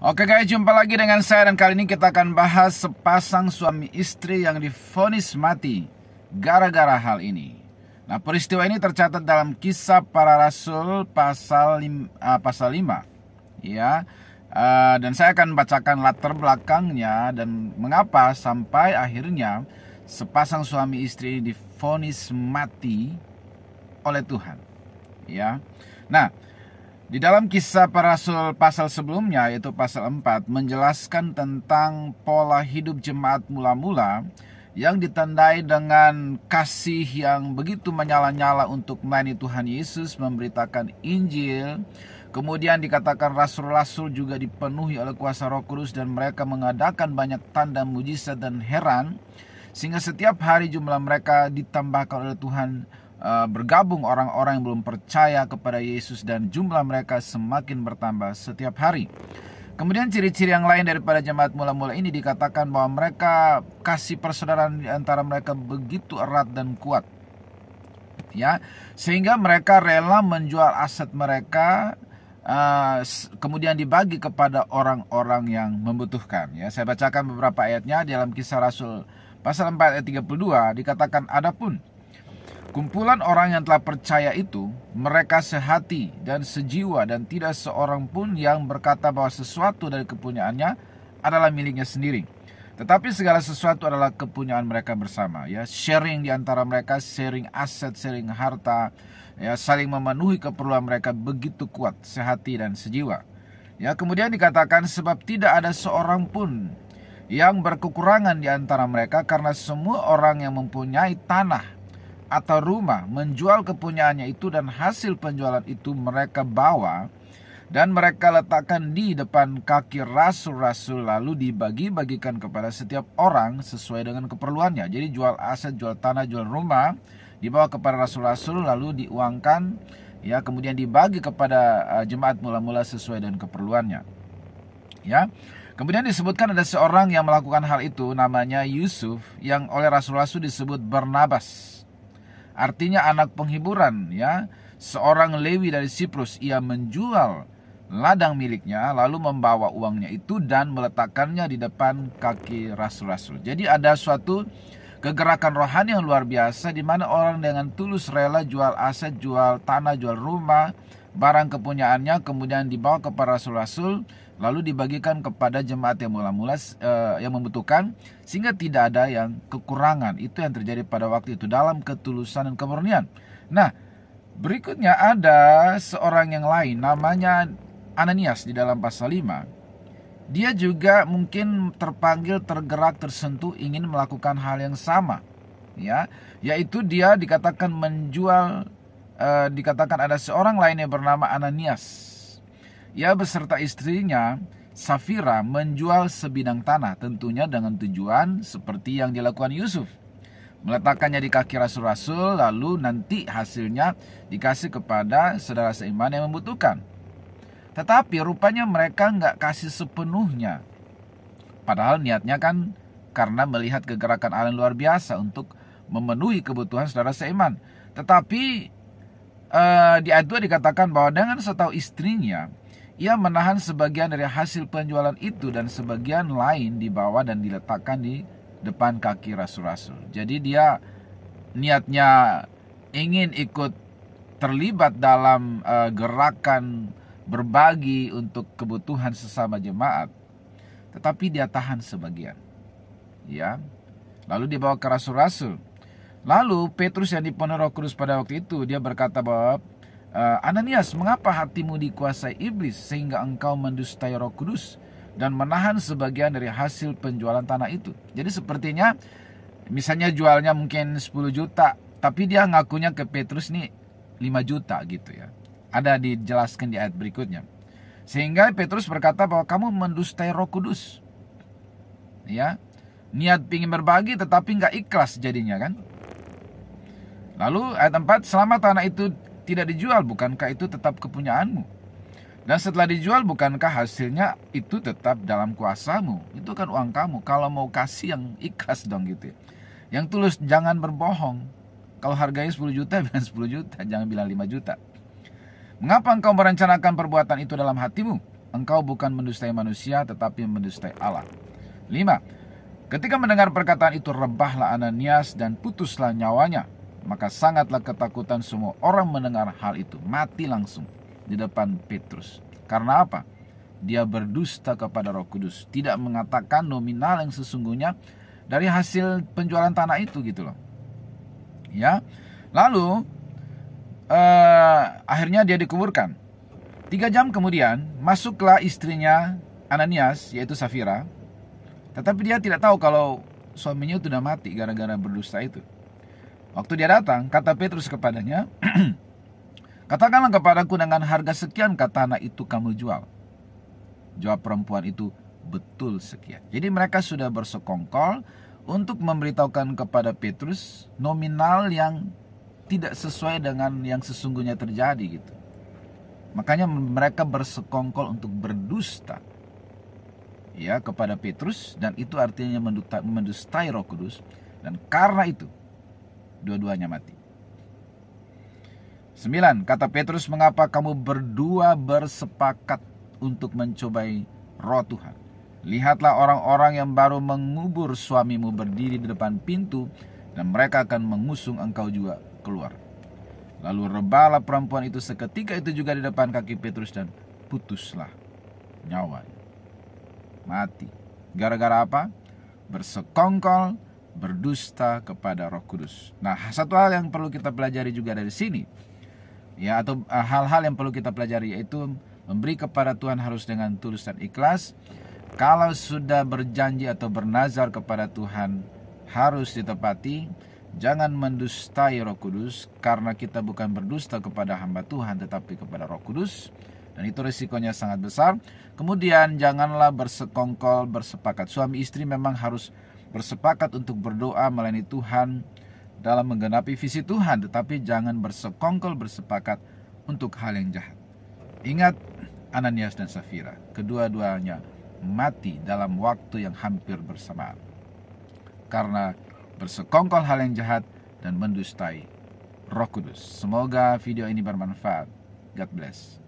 Oke guys, jumpa lagi dengan saya dan kali ini kita akan bahas sepasang suami istri yang divonis mati gara-gara hal ini. Nah, peristiwa ini tercatat dalam Kisah Para Rasul pasal 5 ya. Dan saya akan bacakan latar belakangnya dan mengapa sampai akhirnya sepasang suami istri divonis mati oleh Tuhan. Ya. Nah, di dalam Kisah Para Rasul pasal sebelumnya, yaitu pasal 4, menjelaskan tentang pola hidup jemaat mula-mula yang ditandai dengan kasih yang begitu menyala-nyala untuk melayani Tuhan Yesus, memberitakan Injil. Kemudian dikatakan rasul-rasul juga dipenuhi oleh kuasa Roh Kudus dan mereka mengadakan banyak tanda, mujizat dan heran, sehingga setiap hari jumlah mereka ditambahkan oleh Tuhan. Bergabung orang-orang yang belum percaya kepada Yesus dan jumlah mereka semakin bertambah setiap hari. Kemudian ciri-ciri yang lain daripada jemaat mula-mula ini dikatakan bahwa mereka kasih persaudaraan di antara mereka begitu erat dan kuat. Ya, sehingga mereka rela menjual aset mereka kemudian dibagi kepada orang-orang yang membutuhkan. Ya, saya bacakan beberapa ayatnya dalam Kisah Rasul pasal 4 ayat 32 dikatakan, adapun kumpulan orang yang telah percaya itu, mereka sehati dan sejiwa dan tidak seorang pun yang berkata bahwa sesuatu dari kepunyaannya adalah miliknya sendiri. Tetapi segala sesuatu adalah kepunyaan mereka bersama. Ya, sharing di antara mereka, sharing aset, sharing harta, ya, saling memenuhi keperluan mereka begitu kuat, sehati dan sejiwa. Ya, kemudian dikatakan sebab tidak ada seorang pun yang berkekurangan di antara mereka karena semua orang yang mempunyai tanah atau rumah menjual kepunyaannya itu dan hasil penjualan itu mereka bawa dan mereka letakkan di depan kaki rasul-rasul lalu dibagi-bagikan kepada setiap orang sesuai dengan keperluannya. Jadi jual aset, jual tanah, jual rumah dibawa kepada rasul-rasul lalu diuangkan, ya, kemudian dibagi kepada jemaat mula-mula sesuai dengan keperluannya. Ya. Kemudian disebutkan ada seorang yang melakukan hal itu namanya Yusuf yang oleh rasul-rasul disebut Barnabas. Artinya anak penghiburan, ya. Seorang Lewi dari Siprus, ia menjual ladang miliknya lalu membawa uangnya itu dan meletakkannya di depan kaki rasul-rasul. Jadi ada suatu kegerakan rohani yang luar biasa di mana orang dengan tulus rela jual aset, jual tanah, jual rumah, barang kepunyaannya kemudian dibawa kepada rasul-rasul lalu dibagikan kepada jemaat yang mula-mula yang membutuhkan, sehingga tidak ada yang kekurangan. Itu yang terjadi pada waktu itu dalam ketulusan dan kemurnian. Nah, berikutnya ada seorang yang lain namanya Ananias di dalam pasal 5. Dia juga mungkin terpanggil, tergerak, tersentuh ingin melakukan hal yang sama, ya, yaitu dia dikatakan menjual, dikatakan ada seorang lain yang bernama Ananias. Ia beserta istrinya Safira menjual sebidang tanah, tentunya dengan tujuan seperti yang dilakukan Yusuf, meletakkannya di kaki rasul-rasul lalu nanti hasilnya dikasih kepada saudara seiman yang membutuhkan. Tetapi rupanya mereka nggak kasih sepenuhnya, padahal niatnya kan karena melihat kegerakan Allah yang luar biasa untuk memenuhi kebutuhan saudara seiman. Tetapi di ayat 2 dikatakan bahwa dengan setahu istrinya ia menahan sebagian dari hasil penjualan itu dan sebagian lain dibawa dan diletakkan di depan kaki rasul-rasul. Jadi dia niatnya ingin ikut terlibat dalam gerakan berbagi untuk kebutuhan sesama jemaat, tetapi dia tahan sebagian, ya. Lalu dibawa ke rasul-rasul. Lalu Petrus yang dipenuhi Roh Kudus pada waktu itu, dia berkata bahwa Ananias, mengapa hatimu dikuasai iblis sehingga engkau mendustai Roh Kudus dan menahan sebagian dari hasil penjualan tanah itu? Jadi sepertinya misalnya jualnya mungkin 10 juta, tapi dia ngakunya ke Petrus nih 5 juta gitu ya. Ada dijelaskan di ayat berikutnya. Sehingga Petrus berkata bahwa kamu mendustai Roh Kudus. Ya, niat ingin berbagi tetapi nggak ikhlas jadinya kan. Lalu ayat 4, selama tanah itu tidak dijual, bukankah itu tetap kepunyaanmu? Dan setelah dijual, bukankah hasilnya itu tetap dalam kuasamu? Itu kan uang kamu. Kalau mau kasih yang ikhlas dong gitu. Yang tulus, jangan berbohong. Kalau harganya 10 juta, bilang 10 juta. Jangan bilang 5 juta. Mengapa engkau merencanakan perbuatan itu dalam hatimu? engkau bukan mendustai manusia tetapi mendustai Allah. 5. Ketika mendengar perkataan itu rebahlah Ananias dan putuslah nyawanya. Maka sangatlah ketakutan semua orang mendengar hal itu. Mati langsung di depan Petrus. Karena apa? Dia berdusta kepada Roh Kudus. Tidak mengatakan nominal yang sesungguhnya dari hasil penjualan tanah itu gitu loh. Ya. Lalu akhirnya dia dikuburkan. 3 jam kemudian masuklah istrinya Ananias, yaitu Safira. Tetapi dia tidak tahu kalau suaminya sudah mati gara-gara berdusta itu. Waktu dia datang, kata Petrus kepadanya, katakanlah kepadaku dengan harga sekian tanah itu kamu jual. Jawab perempuan itu, betul sekian. Jadi mereka sudah bersekongkol untuk memberitahukan kepada Petrus nominal yang tidak sesuai dengan yang sesungguhnya terjadi gitu. Makanya mereka bersekongkol untuk berdusta ya kepada Petrus, dan itu artinya mendustai Roh Kudus, dan karena itu dua-duanya mati. 9. Kata Petrus, mengapa kamu berdua bersepakat untuk mencobai Roh Tuhan? Lihatlah orang-orang yang baru mengubur suamimu berdiri di depan pintu, dan mereka akan mengusung engkau juga keluar. Lalu rebahlah perempuan itu seketika itu juga di depan kaki Petrus, dan putuslah nyawanya. Mati. Gara-gara apa? Bersekongkol, berdusta kepada Roh Kudus. Nah, satu hal yang perlu kita pelajari juga dari sini, ya, atau hal-hal yang perlu kita pelajari, yaitu memberi kepada Tuhan harus dengan tulus dan ikhlas. Kalau sudah berjanji atau bernazar kepada Tuhan harus ditepati. Jangan mendustai Roh Kudus, karena kita bukan berdusta kepada hamba Tuhan tetapi kepada Roh Kudus, dan itu risikonya sangat besar. Kemudian janganlah bersekongkol, bersepakat. Suami istri memang harus bersepakat untuk berdoa melayani Tuhan dalam menggenapi visi Tuhan, tetapi jangan bersekongkol, bersepakat untuk hal yang jahat. Ingat Ananias dan Safira, kedua-duanya mati dalam waktu yang hampir bersamaan karena bersekongkol hal yang jahat dan mendustai Roh Kudus. Semoga video ini bermanfaat. God bless.